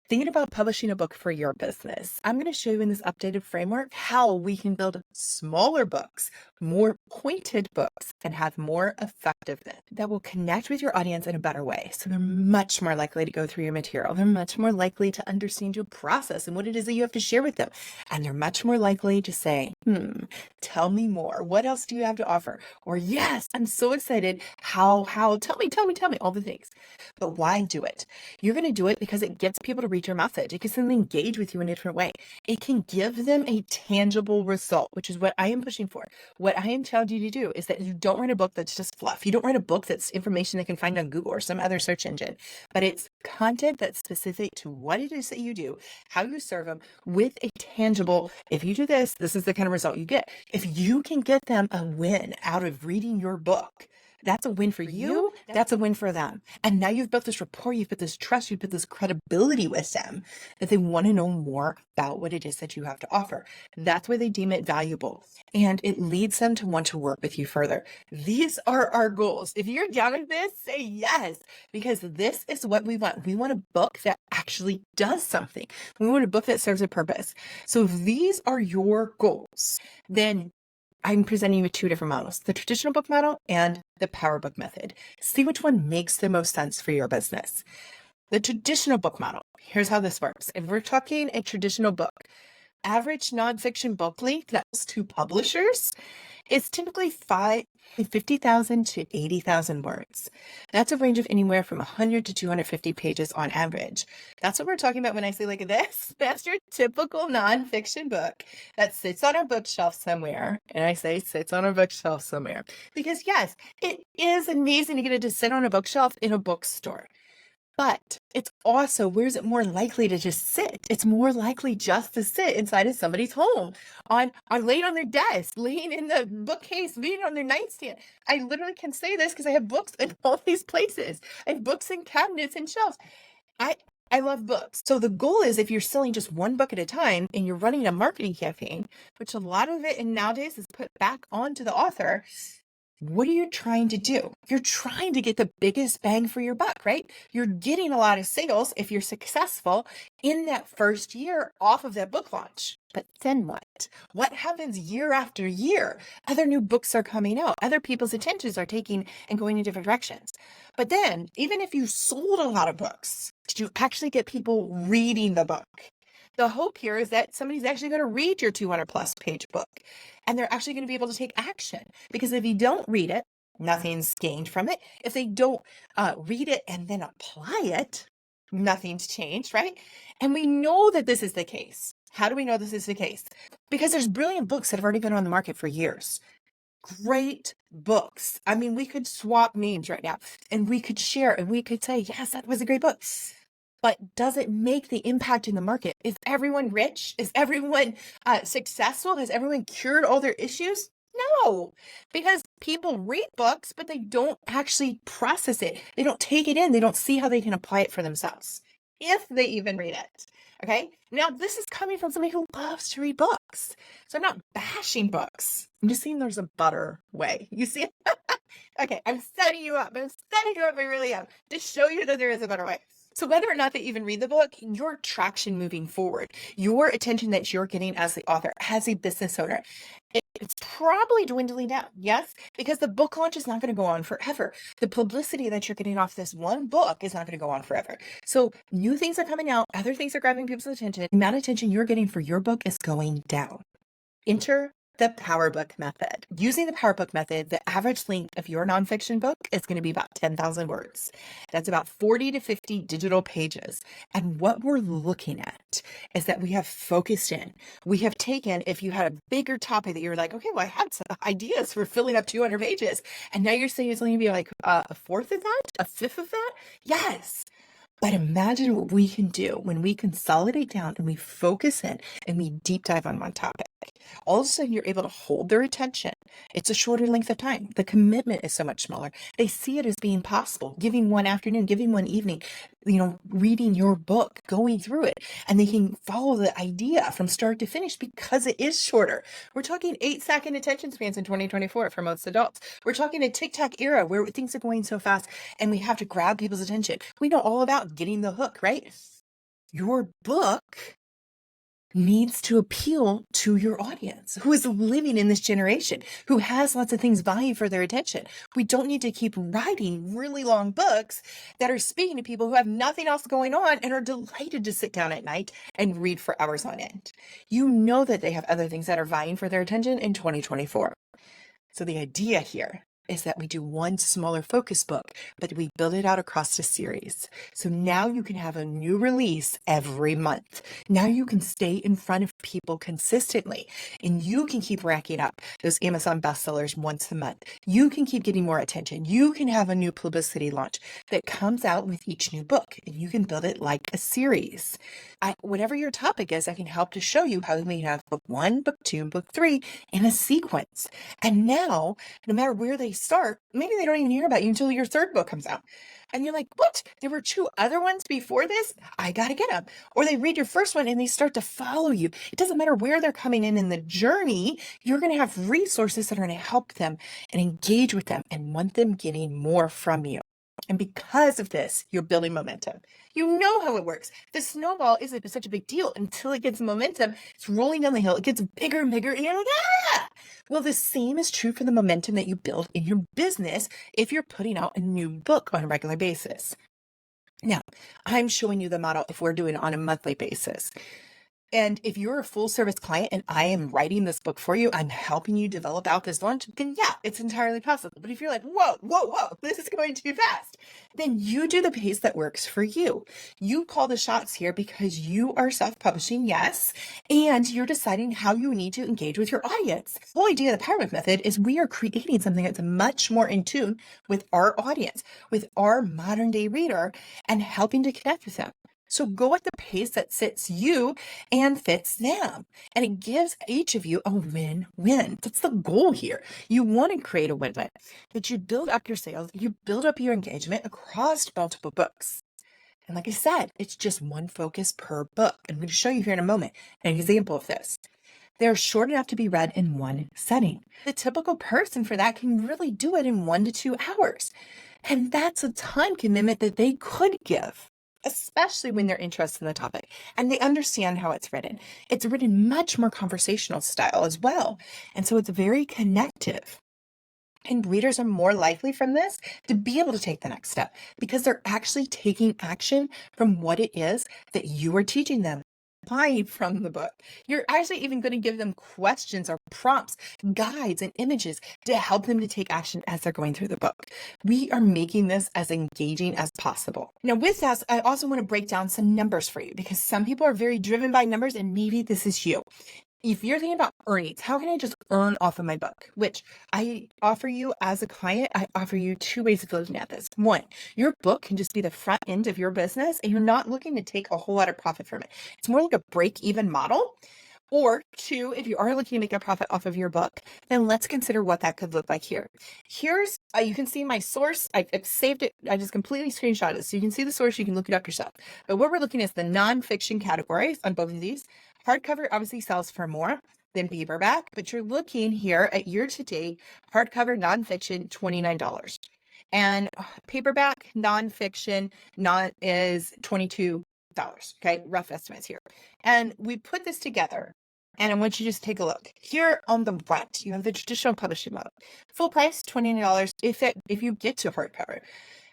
Thinking about publishing a book for your business, I'm going to show you in this updated framework how we can build smaller books, more pointed books, and have more effectiveness that will connect with your audience in a better way. So they're much more likely to go through your material. They're much more likely to understand your process and what it is that you have to share with them. And they're much more likely to say, tell me more. What else do you have to offer? Or yes, I'm so excited. How, tell me, all the things. But why do it? You're going to do it because it gets people to read your message. It gets them to engage with you in a different way. It can give them a tangible result, which is what I am pushing for. What I am telling you to do is that you don't write a book that's just fluff. You don't write a book that's information they can find on Google or some other search engine, but it's content that's specific to what it is that you do, how you serve them with a tangible, if you do this, this is the kind of result you get. If you can get them a win out of reading your book, that's a win for you. That's a win for them. And now you've built this rapport, you've built this trust, you've built this credibility with them that they want to know more about what it is that you have to offer. That's why they deem it valuable. And it leads them to want to work with you further. These are our goals. If you're down with this, say yes, because this is what we want. We want a book that actually does something. We want a book that serves a purpose. So if these are your goals, then I'm presenting you with two different models, the traditional book model and the power book method. See which one makes the most sense for your business. The traditional book model, here's how this works. If we're talking a traditional book, average nonfiction book length that goes to publishers is typically 50,000 to 80,000 words. That's a range of anywhere from 100 to 250 pages on average. That's what we're talking about when I say like this. That's your typical nonfiction book that sits on a bookshelf somewhere. And I say sits on a bookshelf somewhere because yes, it is amazing to get it to sit on a bookshelf in a bookstore. But it's also, where's it more likely to just sit? It's more likely just to sit inside of somebody's home, on laying on their desk, laying in the bookcase, laying on their nightstand. I literally can say this because I have books in all these places. I have books in cabinets and shelves. I love books. So the goal is if you're selling just one book at a time and you're running a marketing campaign, which a lot of it nowadays is put back onto the author, what are you trying to do? You're trying to get the biggest bang for your buck, right? You're getting a lot of sales if you're successful in that first year off of that book launch. But then what? What happens year after year? Other new books are coming out. Other people's attentions are taking and going in different directions. But then, even if you sold a lot of books, did you actually get people reading the book? The hope here is that somebody's actually going to read your 200 plus page book and they're actually going to be able to take action, because if you don't read it, nothing's gained from it. If they don't read it and then apply it, nothing's changed, right? And we know that this is the case. How do we know this is the case? Because there's brilliant books that have already been on the market for years. Great books. I mean, we could swap names right now and we could share and we could say, yes, that was a great book. But does it make the impact in the market? Is everyone rich? Is everyone successful? Has everyone cured all their issues? No, because people read books, but they don't actually process it. They don't take it in. They don't see how they can apply it for themselves, if they even read it. Okay. Now, this is coming from somebody who loves to read books. So I'm not bashing books. I'm just saying there's a better way. You see? Okay. I'm setting you up. I really am, to show you that there is a better way. So whether or not they even read the book, your traction moving forward, your attention that you're getting as the author, as a business owner, it's probably dwindling down. Yes, because the book launch is not going to go on forever. The publicity that you're getting off this one book is not going to go on forever. So new things are coming out. Other things are grabbing people's attention. The amount of attention you're getting for your book is going down. Enter the Power Book method. Using the Power Book method, the average length of your nonfiction book is going to be about 10,000 words. That's about 40 to 50 digital pages. And what we're looking at is that we have focused in. We have taken, if you had a bigger topic that you're like, okay, well, I had some ideas for filling up 200 pages. And now you're saying it's only going to be like a fourth of that, a fifth of that? Yes. But imagine what we can do when we consolidate down and we focus in and we deep dive on one topic. All of a sudden, you're able to hold their attention. It's a shorter length of time. The commitment is so much smaller. They see it as being possible, giving one afternoon, giving one evening, reading your book, going through it, and they can follow the idea from start to finish because it is shorter. We're talking 8-second attention spans in 2024 for most adults. We're talking a TikTok era where things are going so fast and we have to grab people's attention. We know all about getting the hook, right? Your book needs to appeal to your audience who is living in this generation, who has lots of things vying for their attention. We don't need to keep writing really long books that are speaking to people who have nothing else going on and are delighted to sit down at night and read for hours on end. You know that they have other things that are vying for their attention in 2024. So the idea here is that we do one smaller focus book, but we build it out across a series. So now you can have a new release every month. Now you can stay in front of people consistently, and you can keep racking up those Amazon bestsellers once a month. You can keep getting more attention. You can have a new publicity launch that comes out with each new book, and you can build it like a series. Whatever your topic is, I can help to show you how we can have book 1, book 2, and book 3 in a sequence. And now, no matter where they start, maybe they don't even hear about you until your third book comes out. And you're like, what? There were 2 other ones before this? I got to get them. Or they read your first one and they start to follow you. It doesn't matter where they're coming in the journey. You're going to have resources that are going to help them and engage with them and want them getting more from you. And because of this, you're building momentum. You know how it works. The snowball isn't such a big deal until it gets momentum. It's rolling down the hill. It gets bigger and bigger. And you're like, ah! Well, the same is true for the momentum that you build in your business if you're putting out a new book on a regular basis. Now, I'm showing you the model if we're doing it on a monthly basis. And if you're a full service client and I am writing this book for you, I'm helping you develop out this launch, then yeah, it's entirely possible. But if you're like, whoa, this is going too fast, then you do the pace that works for you. You call the shots here because you are self-publishing, yes, and you're deciding how you need to engage with your audience. The whole idea of the Power Move method is we are creating something that's much more in tune with our audience, with our modern day reader, and helping to connect with them. So go at the pace that fits you and fits them. And it gives each of you a win-win. That's the goal here. You want to create a win-win, that you build up your sales, you build up your engagement across multiple books. And like I said, it's just one focus per book. I'm going to show you here in a moment an example of this. They're short enough to be read in one setting. The typical person for that can really do it in 1 to 2 hours. And that's a time commitment that they could give, especially when they're interested in the topic and they understand how it's written. It's written much more conversational style as well. And so it's very connective. And readers are more likely from this to be able to take the next step because they're actually taking action from what it is that you are teaching them. Buying from the book. You're actually even going to give them questions or prompts, guides, and images to help them to take action as they're going through the book. We are making this as engaging as possible. Now, with that, I also want to break down some numbers for you because some people are very driven by numbers, and maybe this is you. If you're thinking about earnings, how can I just earn off of my book? Which I offer you as a client, I offer you 2 ways of looking at this. 1, your book can just be the front end of your business and you're not looking to take a whole lot of profit from it. It's more like a break-even model. Or 2, if you are looking to make a profit off of your book, then let's consider what that could look like here. Here's, you can see my source. I've saved it. I just completely screenshot it. So you can see the source. You can look it up yourself. But what we're looking at is the nonfiction categories on both of these. Hardcover obviously sells for more than paperback, but you're looking here at year-to-date hardcover nonfiction, $29. And paperback nonfiction is $22. Okay, rough estimates here. And we put this together. And I want you to just take a look. Here on the right, you have the traditional publishing model. Full price, $29 if you get to hardcover.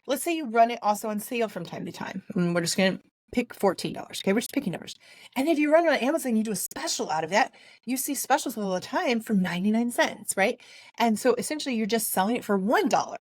Let's say you run it also on sale from time to time. And we're just going to pick $14. Okay, we're just picking numbers. And if you run it on Amazon, you do a special out of that. You see specials all the time for 99 cents, right? And so essentially you're just selling it for $1.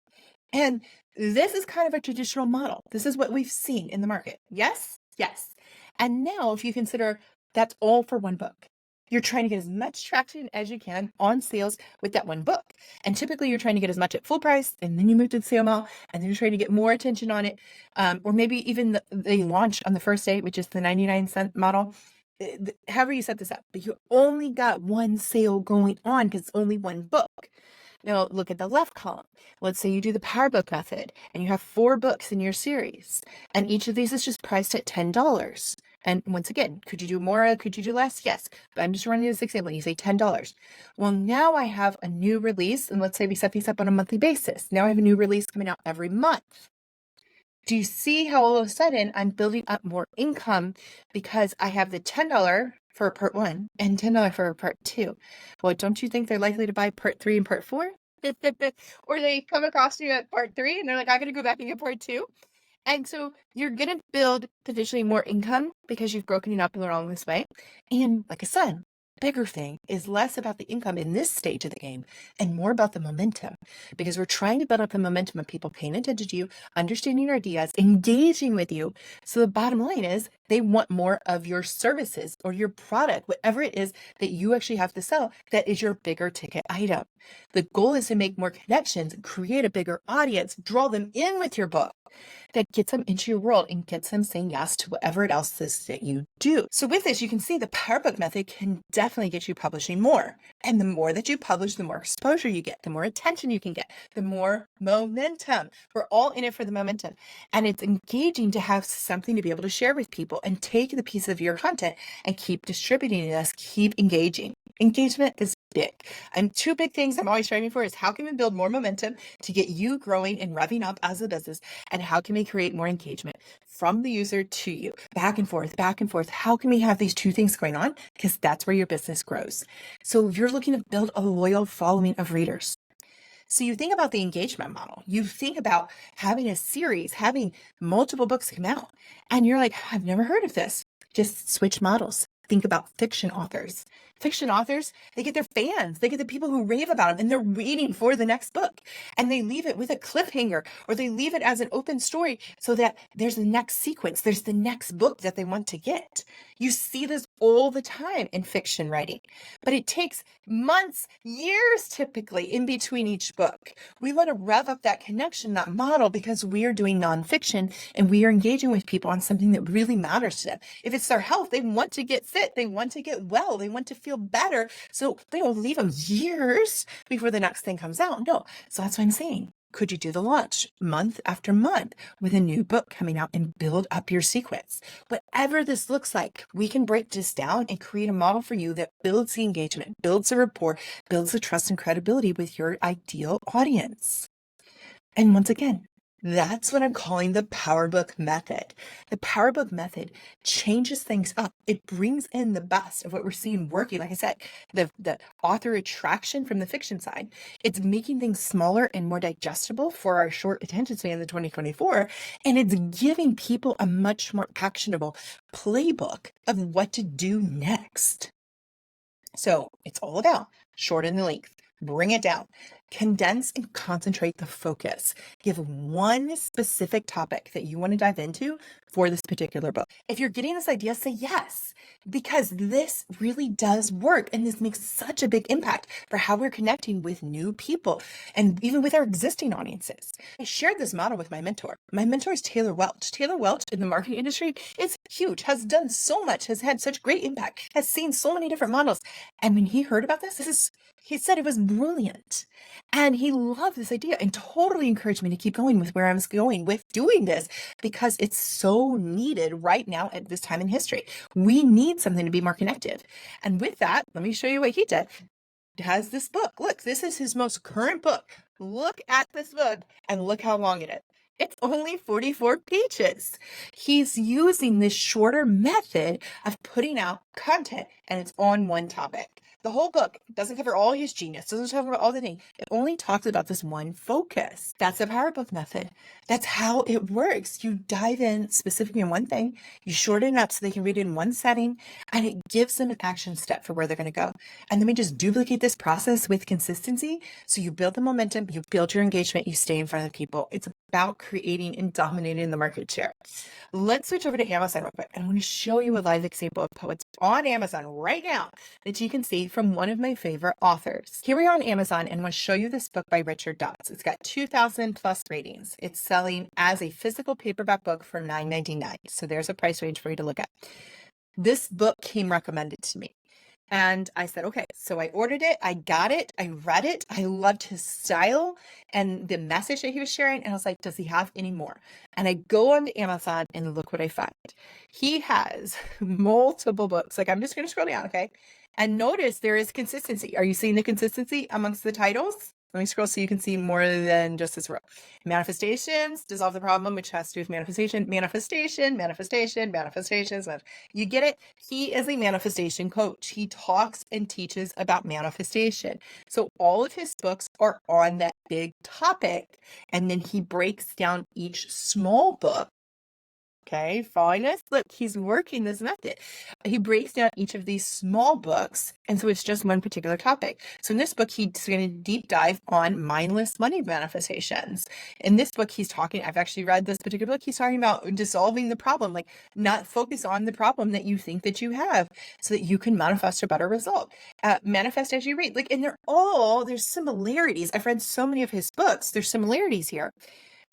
And this is kind of a traditional model. This is what we've seen in the market. Yes? Yes. And now if you consider that's all for one book, you're trying to get as much traction as you can on sales with that one book. And typically you're trying to get as much at full price, and then you move to the sale model, and then you're trying to get more attention on it. Or maybe even they launch on the first day, which is the 99-cent model. However you set this up, but you only got one sale going on because it's only one book. Now look at the left column. Let's say you do the Power Book method and you have 4 books in your series, and each of these is just priced at $10. And once again, could you do more? Could you do less? Yes. But I'm just running this example. You say $10. Well, now I have a new release. And let's say we set these up on a monthly basis. Now I have a new release coming out every month. Do you see how all of a sudden I'm building up more income because I have the $10 for part one and $10 for part two? Well, don't you think they're likely to buy part three and part four? Or they come across you at part three and they're like, I gotta go back and get part two. And so you're going to build potentially more income because you've broken it up along this way. And like I said, bigger thing is less about the income in this stage of the game and more about the momentum, because we're trying to build up the momentum of people paying attention to you, understanding your ideas, engaging with you. So the bottom line is they want more of your services or your product, whatever it is that you actually have to sell that is your bigger ticket item. The goal is to make more connections, create a bigger audience, draw them in with your book that gets them into your world and gets them saying yes to whatever it else is that you do. So with this, you can see the power book method can definitely get you publishing more. And the more that you publish, the more exposure you get, the more attention you can get, the more momentum. We're all in it for the momentum. And it's engaging to have something to be able to share with people and take the piece of your content and keep distributing this, keep engaging. Engagement is big. And two big things I'm always striving for is how can we build more momentum to get you growing and revving up as a business? And how can we create more engagement from the user to you? Back and forth, back and forth. How can we have these two things going on? Because that's where your business grows. So if you're looking to build a loyal following of readers, so you think about the engagement model, you think about having a series, having multiple books come out, and you're like, I've never heard of this. Just switch models. Think about fiction authors. Fiction authors, they get their fans, they get the people who rave about them, and they're waiting for the next book. And they leave it with a cliffhanger, or they leave it as an open story so that there's the next sequence, there's the next book that they want to get. You see this all the time in fiction writing, but it takes months, years typically in between each book. We want to rev up that connection, that model, because we are doing nonfiction and we are engaging with people on something that really matters to them. If it's their health, they want to get fit, they want to get well, they want to feel better. So they don't leave them years before the next thing comes out. No. So that's what I'm saying. Could you do the launch month after month with a new book coming out and build up your sequence? Whatever this looks like, we can break this down and create a model for you that builds the engagement, builds the rapport, builds the trust and credibility with your ideal audience. And once again, that's what I'm calling the Power Book method. The Power Book method changes things up. It brings in the best of what we're seeing working. Like I said, the author attraction from the fiction side. It's making things smaller and more digestible for our short attention span in 2024. And it's giving people a much more actionable playbook of what to do next. So it's all about shorten the length, bring it down, condense and concentrate the focus. Give one specific topic that you want to dive into for this particular book. If you're getting this idea, say yes, because this really does work. And this makes such a big impact for how we're connecting with new people and even with our existing audiences. I shared this model with my mentor. My mentor is Taylor Welch. Taylor Welch in the marketing industry is huge, has done so much, has had such great impact, has seen so many different models. And when he heard about this, he said it was brilliant. And he loved this idea and totally encouraged me to keep going with where I was going with doing this because it's so needed right now at this time in history. We need something to be more connected. And with that, let me show you what he did. He has this book. Look, this is his most current book. Look at this book and look how long it is. It's only 44 pages. He's using this shorter method of putting out content and it's on one topic. The whole book doesn't cover all his genius, doesn't talk about all the things. It only talks about this one focus. That's the Power Book method. That's how it works. You dive in specifically in one thing, you shorten it up so they can read it in one setting, and it gives them an action step for where they're going to go. And then we just duplicate this process with consistency. So you build the momentum, you build your engagement, you stay in front of people. It's about creating and dominating the market share. Let's switch over to Amazon real quick. I'm going to show you a live example of what's on Amazon right now that you can see from one of my favorite authors. Here we are on Amazon, and I'm going to show you this book by Richard Dodds. It's got 2,000 plus ratings. It's selling as a physical paperback book for $9.99. So there's a price range for you to look at. This book came recommended to me. And I said, okay, so I ordered it. I got it. I read it. I loved his style and the message that he was sharing. And I was like, does he have any more? And I go on to Amazon and look what I find. He has multiple books. Like I'm just going to scroll down. Okay. And notice there is consistency. Are you seeing the consistency amongst the titles? Let me scroll so you can see more than just this row. Manifestations, dissolve the problem, which has to do with manifestation, manifestations. You get it? He is a manifestation coach. He talks and teaches about manifestation. So all of his books are on that big topic. And then he breaks down each small book. Okay, following this, look, he's working this method. He breaks down each of these small books, and so it's just one particular topic. So in this book, he's going to deep dive on mindless money manifestations. In this book, I've actually read this particular book, he's talking about dissolving the problem, like not focus on the problem that you think that you have so that you can manifest a better result. Manifest as you read, like, and there's similarities. I've read so many of his books, there's similarities here.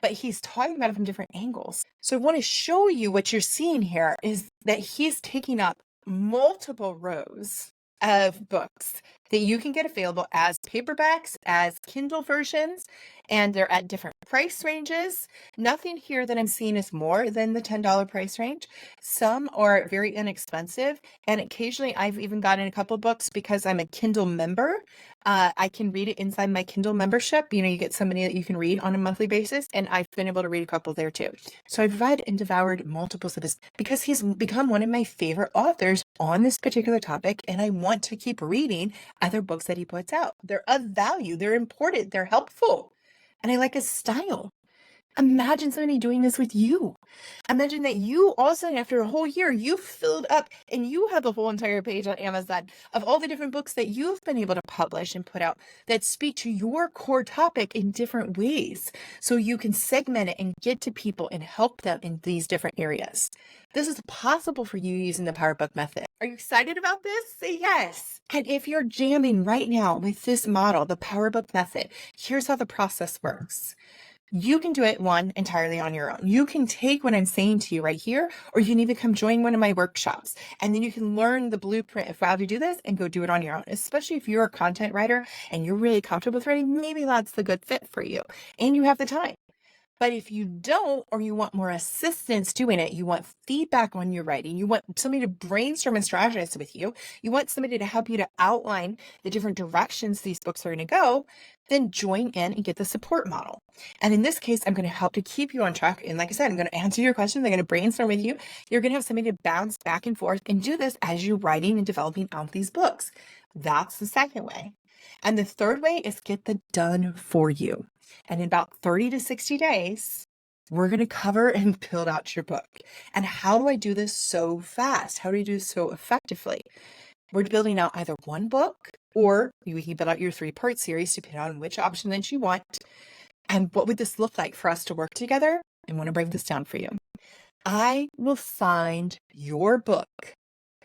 But he's talking about it from different angles. So I want to show you what you're seeing here is that he's taking up multiple rows of books that you can get available as paperbacks, as Kindle versions, and they're at different price ranges. Nothing here that I'm seeing is more than the $10 price range. Some are very inexpensive, and occasionally I've even gotten a couple books because I'm a Kindle member. I can read it inside my Kindle membership. You get somebody that you can read on a monthly basis, and I've been able to read a couple there too. So I've read and devoured multiples of his because he's become one of my favorite authors on this particular topic, and I want to keep reading other books that he puts out. They're of value, they're important, they're helpful, and I like his style. Imagine somebody doing this with you. Imagine that you all of a sudden, after a whole year, you filled up and you have a whole entire page on Amazon of all the different books that you've been able to publish and put out that speak to your core topic in different ways. So you can segment it and get to people and help them in these different areas. This is possible for you using the Power Book method. Are you excited about this? Say yes. And if you're jamming right now with this model, the Power Book method, here's how the process works. You can do it entirely on your own. You can take what I'm saying to you right here, or you can even come join one of my workshops, and then you can learn the blueprint of how to do this and go do it on your own. Especially if you're a content writer and you're really comfortable with writing, maybe that's the good fit for you and you have the time. But if you don't, or you want more assistance doing it, you want feedback on your writing, you want somebody to brainstorm and strategize with you, you want somebody to help you to outline the different directions these books are going to go, then join in and get the support model. And in this case, I'm going to help to keep you on track. And like I said, I'm going to answer your questions. I'm going to brainstorm with you. You're going to have somebody to bounce back and forth and do this as you're writing and developing out these books. That's the second way. And the third way is get the done for you. And in about 30 to 60 days, we're going to cover and build out your book. And how do I do this so fast? How do you do this so effectively? We're building out either one book, or we can build out your 3-part series depending on which option that you want. And what would this look like for us to work together? I want to break this down for you. I will find your book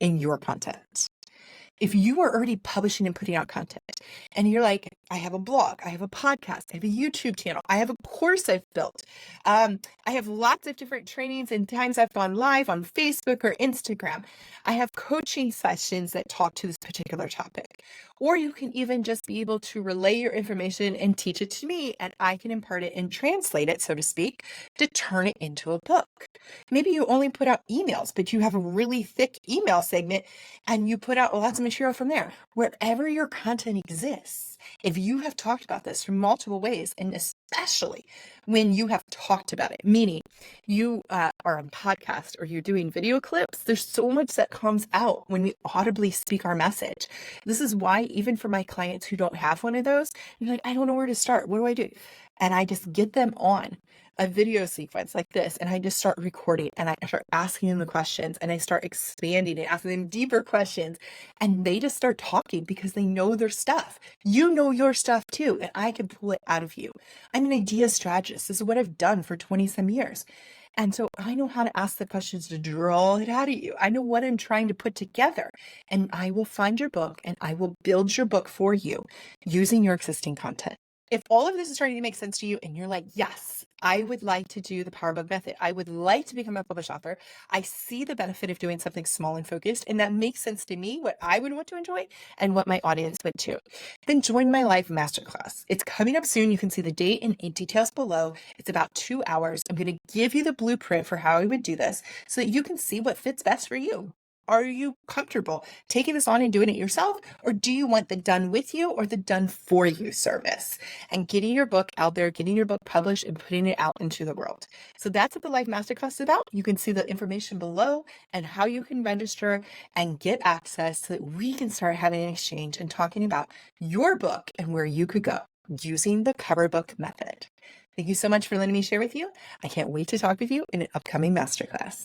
in your content. If you are already publishing and putting out content and you're like, I have a blog, I have a podcast, I have a YouTube channel, I have a course I've built. I have lots of different trainings and times I've gone live on Facebook or Instagram. I have coaching sessions that talk to this particular topic. Or you can even just be able to relay your information and teach it to me, and I can impart it and translate it, so to speak, to turn it into a book. Maybe you only put out emails, but you have a really thick email segment and you put out lots of material from there. Wherever your content exists, if you have talked about this from multiple ways, and especially when you have talked about it, meaning you are on podcast or you're doing video clips, there's so much that comes out when we audibly speak our message. This is why even for my clients who don't have one of those, you're like, I don't know where to start. What do I do? And I just get them on a video sequence like this, and I just start recording, and I start asking them the questions, and I start expanding and asking them deeper questions, and they just start talking because they know their stuff. You know your stuff too, and I can pull it out of you. I'm an idea strategist. This is what I've done for 20 some years. And so I know how to ask the questions to draw it out of you. I know what I'm trying to put together, and I will find your book and I will build your book for you using your existing content. If all of this is starting to make sense to you and you're like, yes, I would like to do the Power Book method. I would like to become a published author. I see the benefit of doing something small and focused, and that makes sense to me, what I would want to enjoy and what my audience would too. Then join my live masterclass. It's coming up soon. You can see the date and details below. It's about 2 hours. I'm going to give you the blueprint for how I would do this so that you can see what fits best for you. Are you comfortable taking this on and doing it yourself? Or do you want the done with you or the done for you service? And getting your book out there, getting your book published and putting it out into the world. So that's what the Life Masterclass is about. You can see the information below and how you can register and get access so that we can start having an exchange and talking about your book and where you could go using the cover book method. Thank you so much for letting me share with you. I can't wait to talk with you in an upcoming masterclass.